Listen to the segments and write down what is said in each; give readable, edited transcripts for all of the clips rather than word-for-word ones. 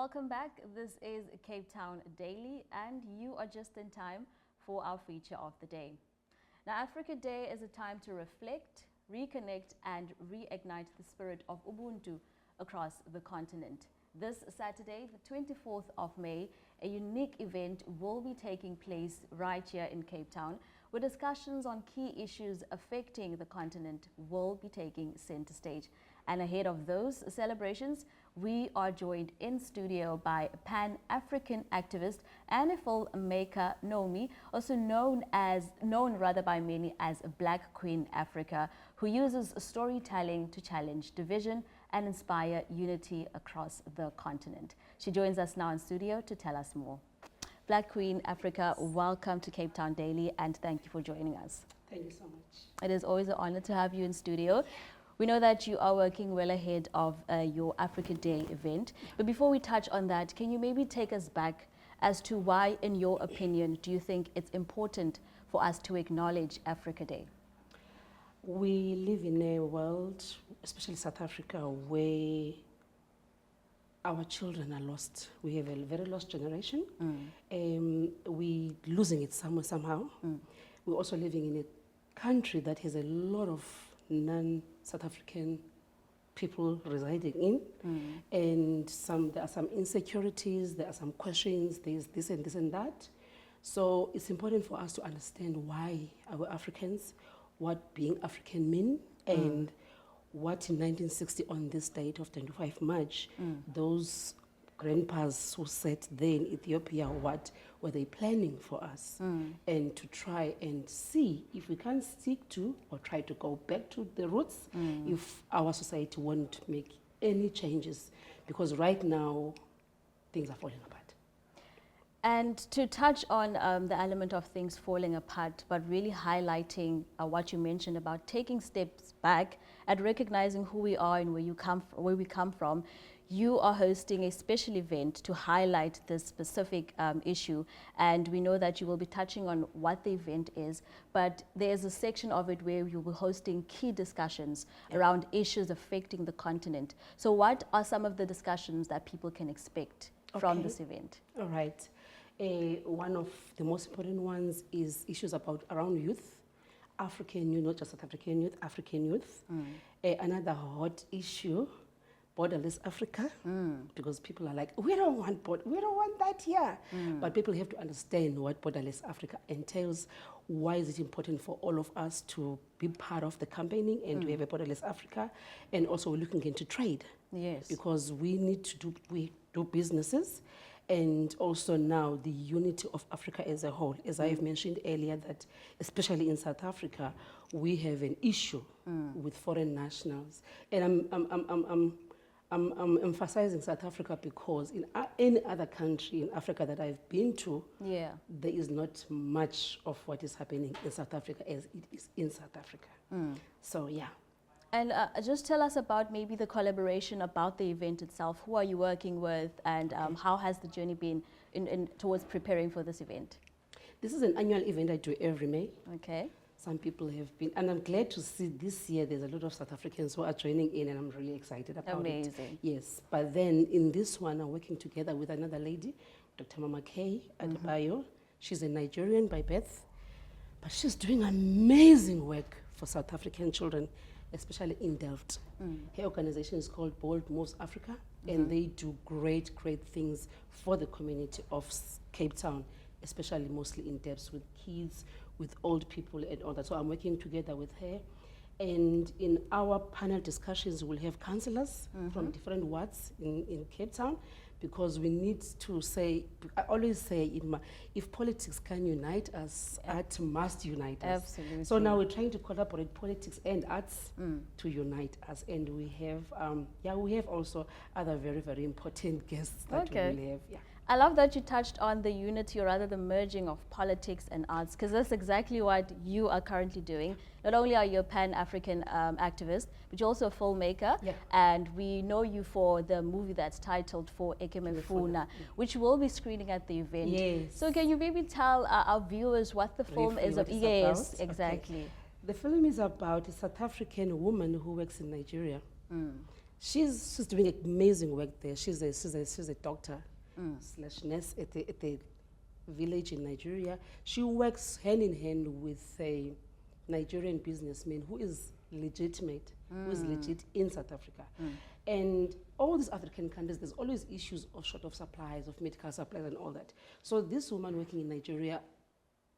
Welcome back. This is Cape Town Daily, and you are just in time for our feature of the day. Now, Africa Day is a time to reflect, reconnect, and reignite the spirit of Ubuntu across the continent. This Saturday, the 24th of May, a unique event will be taking place right here in Cape Town, where discussions on key issues affecting the continent will be taking center stage. And ahead of those celebrations, we are joined in studio by Pan-African activist and a filmmaker, Naomi, also known by many as Blackqueen Afrika, who uses storytelling to challenge division and inspire unity across the continent. She joins us now in studio to tell us more. Blackqueen Afrika, welcome to Cape Town Daily, and thank you for joining us. Thank you so much. It is always an honor to have you in studio. We know that you are working well ahead of your Africa Day event. But before we touch on that, can you maybe take us back as to why, in your opinion, do you think it's important for us to acknowledge Africa Day? We live in a world, especially South Africa, where our children are lost. We have a very lost generation. We're losing it somehow. We're also living in a country that has a lot of non-South African people residing in, and there are some insecurities, there are some questions, there's this and that. So it's important for us to understand why our Africans, what being African mean, and what in 1960 on this date of 25 March, those grandpas who sat there in Ethiopia, what were they planning for us? And to try and see if we can stick to or try to go back to the roots, if our society won't make any changes, because right now things are falling apart. And to touch on the element of things falling apart, but really highlighting what you mentioned about taking steps back and recognizing who we are and where we come from, you are hosting a special event to highlight this specific issue, and we know that you will be touching on what the event is, but there's a section of it where you will be hosting key discussions around issues affecting the continent. So what are some of the discussions that people can expect from this event? All right. One of the most important ones is issues around youth, African youth, not just South African youth, African youth. Another hot issue, borderless Africa, because people are like, we don't want that here. But people have to understand what borderless Africa entails. Why is it important for all of us to be part of the campaigning and to have a borderless Africa? And also we're looking into trade. Yes. Because we need to do businesses. And also now the unity of Africa as a whole. As I have mentioned earlier, that especially in South Africa, we have an issue with foreign nationals. And I'm emphasizing South Africa because in any other country in Africa that I've been to, there is not much of what is happening in South Africa as it is in South Africa. So, yeah. And just tell us about maybe the collaboration about the event itself. Who are you working with, and how has the journey been towards preparing for this event? This is an annual event I do every May. Okay. Some people have been, and I'm glad to see this year there's a lot of South Africans who are joining in, and I'm really excited about it. Amazing. Yes, but then in this one, I'm working together with another lady, Dr. Mama Kay Adebayo. She's a Nigerian by birth, but she's doing amazing work for South African children, especially in Delft. Her organization is called Bold Moves Africa, and they do great things for the community of Cape Town, especially mostly in Delft with kids, with old people and all that. So I'm working together with her. And in our panel discussions, we'll have councillors from different wards in Cape Town, because we need to say, I always say, if politics can unite us, art must unite us. Absolutely. So now we're trying to collaborate politics and arts to unite us. And we have, we have also other very important guests that we will have. Yeah. I love that you touched on the unity, or rather the merging of politics and arts, because that's exactly what you are currently doing. Not only are you a Pan-African activist, but you're also a filmmaker. And we know you for the movie that's titled For Ekemefuna, which will be screening at the event. Yes. So can you maybe tell our viewers what the film is about? Yes, about? exactly. The film is about a South African woman who works in Nigeria. She's doing amazing work there. She's a doctor slash nurse at the village in Nigeria. She works hand in hand with a Nigerian businessman who is legitimate, who is legit in South Africa. And all these African countries, there's always issues of short of supplies, of medical supplies and all that. So this woman working in Nigeria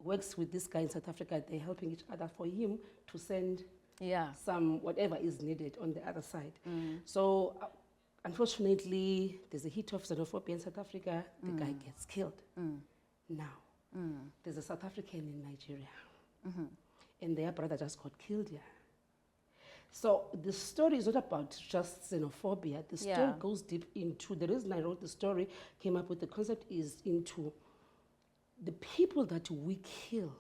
works with this guy in South Africa. They're helping each other for him to send some whatever is needed on the other side. So unfortunately, there's a hit of xenophobia in South Africa. The guy gets killed. Now, there's a South African in Nigeria, and their brother just got killed here. So the story is not about just xenophobia. The story goes deep into, the reason I wrote the story, came up with the concept, is into the people that we kill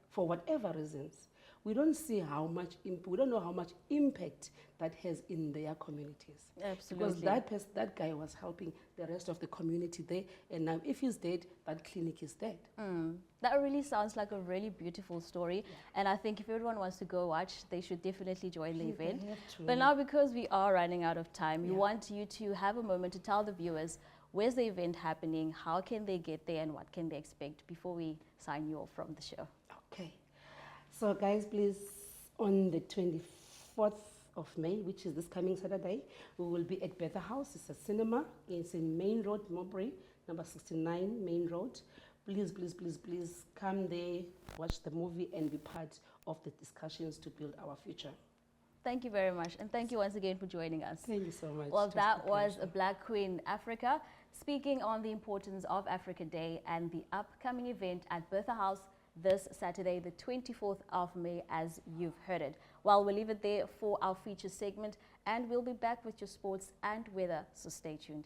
for whatever reasons. We don't see how much, we don't know how much impact that has in their communities. Absolutely. Because that guy was helping the rest of the community there, and now if he's dead, that clinic is dead. That really sounds like a really beautiful story, and I think if everyone wants to go watch, they should definitely join the event. But now, because we are running out of time, we want you to have a moment to tell the viewers where's the event happening, how can they get there, and what can they expect before we sign you off from the show. Okay. So guys, please, on the 24th of May, which is this coming Saturday, we will be at Better House. It's a cinema. It's in Main Road, Mowbray, number 69, Main Road. Please, please, please, please come there, watch the movie, and be part of the discussions to build our future. Thank you very much, and thank you once again for joining us. Thank you so much. Well, that was Blackqueen Afrika speaking on the importance of Africa Day and the upcoming event at Bertha House this Saturday, the 24th of May, as you've heard it. Well, we'll leave it there for our feature segment, and we'll be back with your sports and weather, so stay tuned.